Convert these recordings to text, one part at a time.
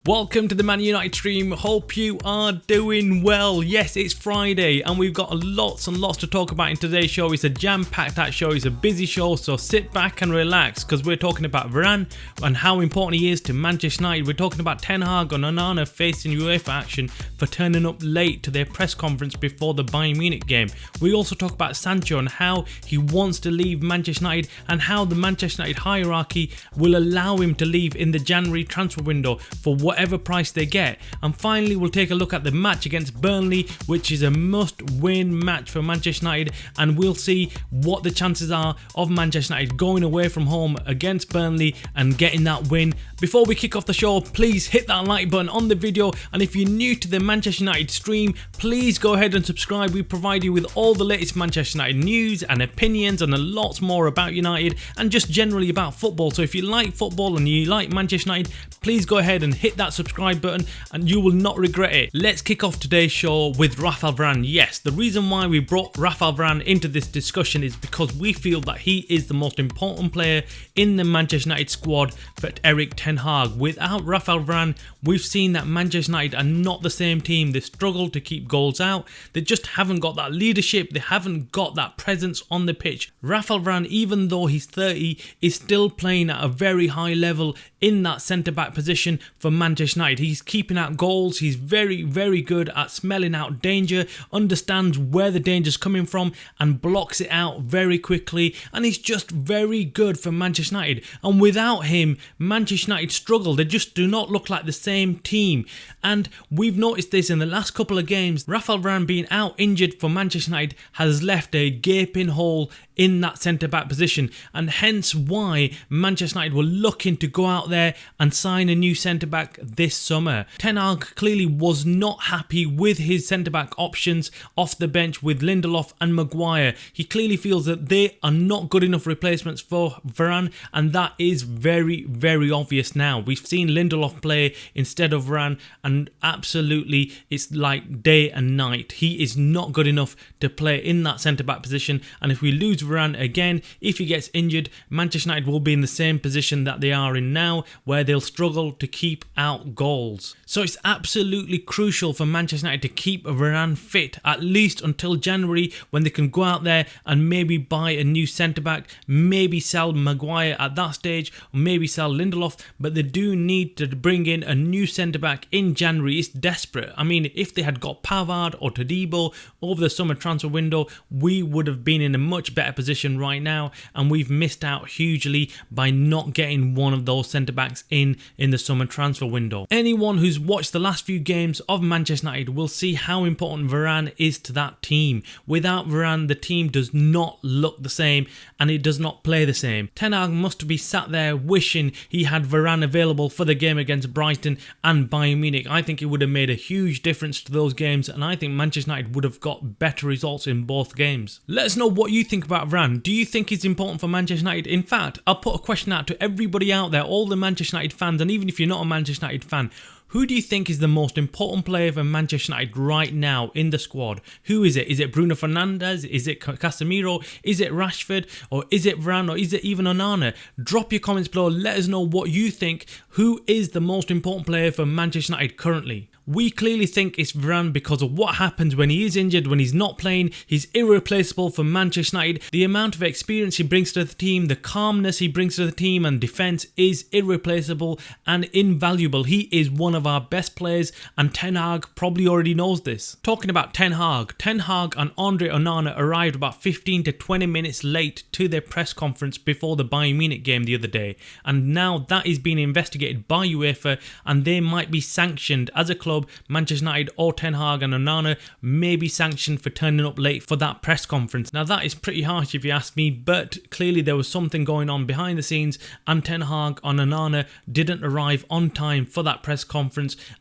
Welcome to the Man United stream. Hope you are doing well. Yes, it's Friday and we've got lots and lots to talk about in today's show. It's a jam-packed show. It's a busy show, so sit back and relax because we're talking about Varane and how important he is to Manchester United. We're talking about Ten Hag and Onana facing UEFA action for turning up late to their press conference before the Bayern Munich game. We also talk about Sancho and how he wants to leave Manchester United and how the Manchester United hierarchy will allow him to leave in the January transfer window for whatever price they get. And finally, we'll take a look at the match against Burnley, which is a must-win match for Manchester United, and we'll see what the chances are of Manchester United going away from home against Burnley and getting that win. Before we kick off the show, please hit that like button on the video, and if you're new to the Manchester United stream, please go ahead and subscribe. We provide you with all the latest Manchester United news and opinions and a lot more about United and just generally about football. So if you like football and you like Manchester United, please go ahead and hit that subscribe button and you will not regret it. Let's kick off today's show with Rafael Varane. Yes, the reason why we brought Rafael Varane into this discussion is because we feel that he is the most important player in the Manchester United squad for Erik Ten Hag. Without Rafael Varane, we've seen that Manchester United are not the same team. They struggle to keep goals out. They just haven't got that leadership. They haven't got that presence on the pitch. Rafael Varane, even though he's 30, is still playing at a very high level in that centre-back position for Manchester United. He's keeping out goals. He's very, very good at smelling out danger, understands where the danger's coming from and blocks it out very quickly. And he's just very good for Manchester United. And without him, Manchester United struggle. They just do not look like the same team. And we've noticed this in the last couple of games. Rafael Varane being out injured for Manchester United has left a gaping hole in that centre-back position, and hence why Manchester United were looking to go out there and sign a new centre-back this summer. Ten Hag clearly was not happy with his centre-back options off the bench with Lindelof and Maguire. He clearly feels that they are not good enough replacements for Varane, and that is very, very obvious now. We've seen Lindelof play instead of Varane, and absolutely it's like day and night. He is not good enough to play in that centre-back position, and if we lose Varane again, if he gets injured, Manchester United will be in the same position that they are in now, where they'll struggle to keep out goals. So it's absolutely crucial for Manchester United to keep Varane fit, at least until January, when they can go out there and maybe buy a new centre-back, maybe sell Maguire at that stage, or maybe sell Lindelof, but they do need to bring in a new centre-back in January. It's desperate. I mean, if they had got Pavard or Todibo over the summer transfer window, we would have been in a much better position right now, and we've missed out hugely by not getting one of those centre-backs in the summer transfer window. Anyone who's watched the last few games of Manchester United will see how important Varane is to that team. Without Varane, the team does not look the same and it does not play the same. Ten Hag must be sat there wishing he had Varane available for the game against Brighton and Bayern Munich. I think it would have made a huge difference to those games, and I think Manchester United would have got better results in both games. Let us know what you think about Varane. Do you think he's important for Manchester United? In fact, I'll put a question out to everybody out there, all the Manchester United fans, and even if you're not a Manchester United fan, who do you think is the most important player for Manchester United right now in the squad? Who is it? Is it Bruno Fernandes? Is it Casemiro? Is it Rashford? Or is it Varane? Or is it even Onana? Drop your comments below. Let us know what you think. Who is the most important player for Manchester United currently? We clearly think it's Varane because of what happens when he is injured, when he's not playing. He's irreplaceable for Manchester United. The amount of experience he brings to the team, the calmness he brings to the team and defence is irreplaceable and invaluable. He is one of our best players, and Ten Hag probably already knows this. Talking about Ten Hag and Andre Onana arrived about 15 to 20 minutes late to their press conference before the Bayern Munich game the other day, and now that is being investigated by UEFA and they might be sanctioned as a club. Manchester United or Ten Hag and Onana may be sanctioned for turning up late for that press conference. Now that is pretty harsh if you ask me, but clearly there was something going on behind the scenes, and Ten Hag and Onana didn't arrive on time for that press conference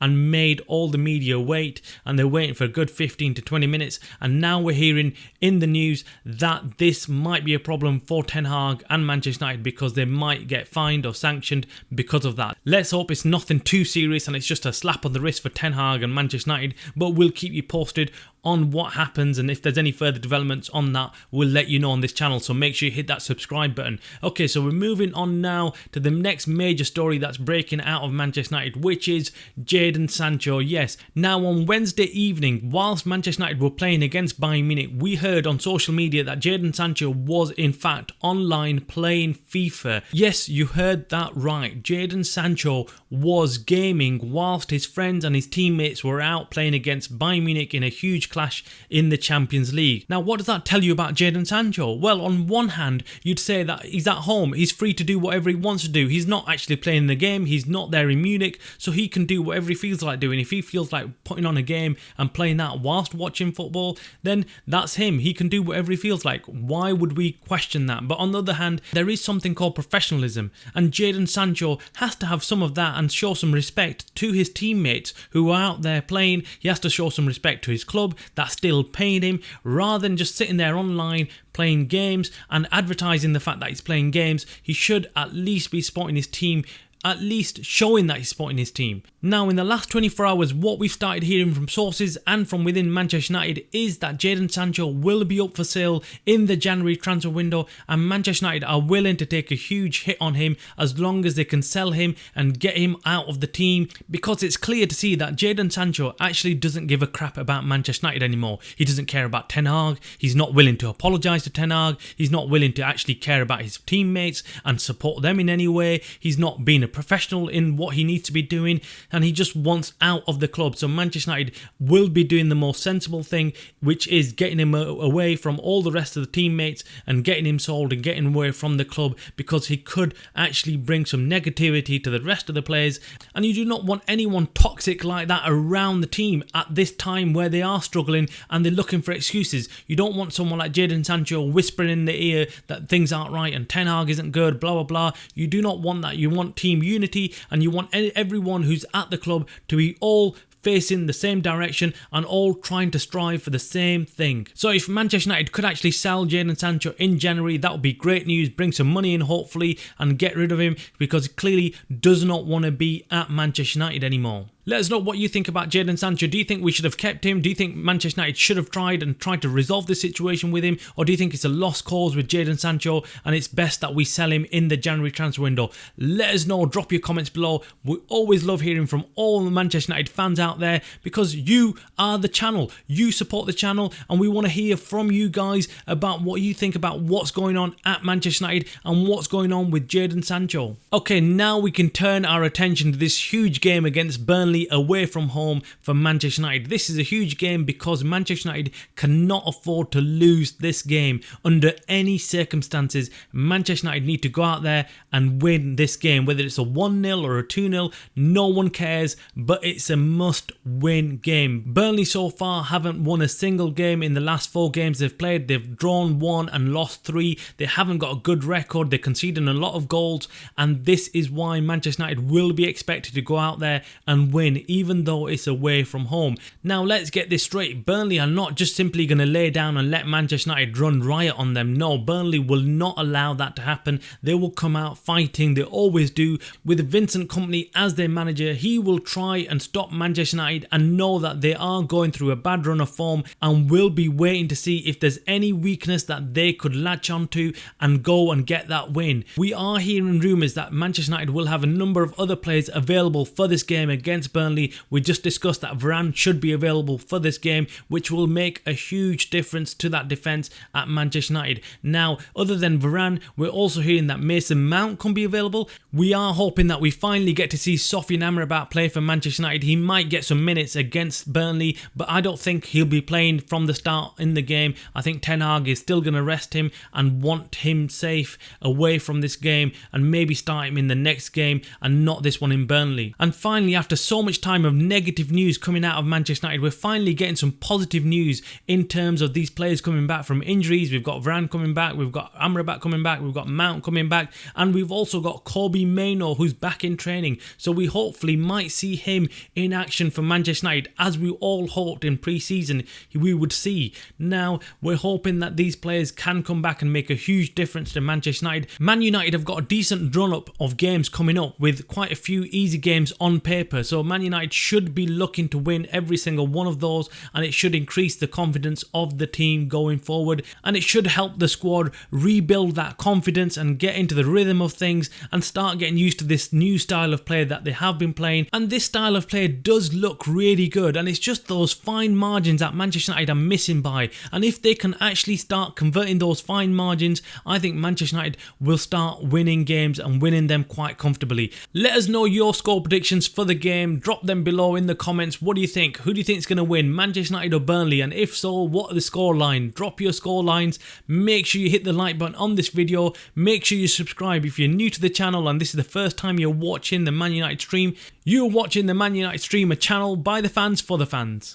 and made all the media wait, and they're waiting for a good 15 to 20 minutes, and now we're hearing in the news that this might be a problem for Ten Hag and Manchester United because they might get fined or sanctioned because of that. Let's hope it's nothing too serious and it's just a slap on the wrist for Ten Hag and Manchester United, but we'll keep you posted on what happens, and if there's any further developments on that, we'll let you know on this channel, so make sure you hit that subscribe button. Okay, so we're moving on now to the next major story that's breaking out of Manchester United, which is Jadon Sancho. Yes, now on Wednesday evening, whilst Manchester United were playing against Bayern Munich, we heard on social media that Jadon Sancho was in fact online playing FIFA. Yes, you heard that right. Jadon Sancho was gaming whilst his friends and his teammates were out playing against Bayern Munich in a huge clash in the Champions League. Now, what does that tell you about Jadon Sancho? Well, on one hand, you'd say that he's at home, he's free to do whatever he wants to do. He's not actually playing the game, he's not there in Munich, so he can do whatever he feels like doing. If he feels like putting on a game and playing that whilst watching football, then that's him. He can do whatever he feels like. Why would we question that? But on the other hand, there is something called professionalism, and Jadon Sancho has to have some of that and show some respect to his teammates who are out there playing. He has to show some respect to his club that's still paying him, rather than just sitting there online playing games and advertising the fact that he's playing games. He should at least be supporting his team, at least showing that he's supporting his team. Now, in the last 24 hours, what we've started hearing from sources and from within Manchester United is that Jadon Sancho will be up for sale in the January transfer window, and Manchester United are willing to take a huge hit on him as long as they can sell him and get him out of the team, because it's clear to see that Jadon Sancho actually doesn't give a crap about Manchester United anymore. He doesn't care about Ten Hag, he's not willing to apologise to Ten Hag, he's not willing to actually care about his teammates and support them in any way, he's not being a professional in what he needs to be doing, and he just wants out of the club. So Manchester United will be doing the most sensible thing, which is getting him away from all the rest of the teammates and getting him sold and getting away from the club, because he could actually bring some negativity to the rest of the players, and you do not want anyone toxic like that around the team at this time where they are struggling and they're looking for excuses. You don't want someone like Jadon Sancho whispering in the ear that things aren't right and Ten Hag isn't good, blah blah blah. You do not want that. You want team unity, and you want everyone who's at the club to be all facing the same direction and all trying to strive for the same thing. So if Manchester United could actually sell Jadon Sancho in January, that would be great news, bring some money in hopefully and get rid of him, because he clearly does not want to be at Manchester United anymore. Let us know what you think about Jadon Sancho. Do you think we should have kept him? Do you think Manchester United should have tried to resolve the situation with him? Or do you think it's a lost cause with Jadon Sancho and it's best that we sell him in the January transfer window? Let us know. Drop your comments below. We always love hearing from all the Manchester United fans out there, because you are the channel. You support the channel, and we want to hear from you guys about what you think about what's going on at Manchester United and what's going on with Jadon Sancho. Okay, now we can turn our attention to this huge game against Burnley away from home for Manchester United. This is a huge game because Manchester United cannot afford to lose this game under any circumstances. Manchester United need to go out there and win this game, whether it's a 1-0 or a 2-0, no one cares, but it's a must-win game. Burnley so far haven't won a single game in the last 4 games they've played. They've drawn 1 and lost 3. They haven't got a good record. They're conceding a lot of goals, and this is why Manchester United will be expected to go out there and win, even though it's away from home. Now let's get this straight. Burnley are not just simply going to lay down and let Manchester United run riot on them. No, Burnley will not allow that to happen. They will come out fighting. They always do. With Vincent Kompany as their manager, he will try and stop Manchester United and know that they are going through a bad run of form, and will be waiting to see if there's any weakness that they could latch onto and go and get that win. We are hearing rumours that Manchester United will have a number of other players available for this game against Burnley. We just discussed that Varane should be available for this game, which will make a huge difference to that defence at Manchester United. Now, other than Varane, we're also hearing that Mason Mount can be available. We are hoping that we finally get to see Sofyan Amrabat play for Manchester United. He might get some minutes against Burnley, but I don't think he'll be playing from the start in the game. I think Ten Hag is still going to rest him and want him safe away from this game, and maybe start him in the next game and not this one in Burnley. And finally, after so much time of negative news coming out of Manchester United, we're finally getting some positive news in terms of these players coming back from injuries. We've got Varane coming back, we've got Amrabat coming back, we've got Mount coming back, and we've also got Kobe Mainoo, who's back in training. So we hopefully might see him in action for Manchester United, as we all hoped in pre-season we would see. Now we're hoping that these players can come back and make a huge difference to Manchester United. Man United have got a decent run up of games coming up, with quite a few easy games on paper. So Man United should be looking to win every single one of those, and it should increase the confidence of the team going forward, and it should help the squad rebuild that confidence and get into the rhythm of things and start getting used to this new style of play that they have been playing. And this style of play does look really good, and it's just those fine margins that Manchester United are missing by. And if they can actually start converting those fine margins, I think Manchester United will start winning games and winning them quite comfortably. Let us know your score predictions for the game. Drop them below in the comments. What do you think? Who do you think is going to win, Manchester United or Burnley? And if so, what are the score line? Drop your score lines. Make sure you hit the like button on this video. Make sure you subscribe if you're new to the channel and this is the first time you're watching the Man United stream. You're watching the Man United stream, a channel by the fans for the fans.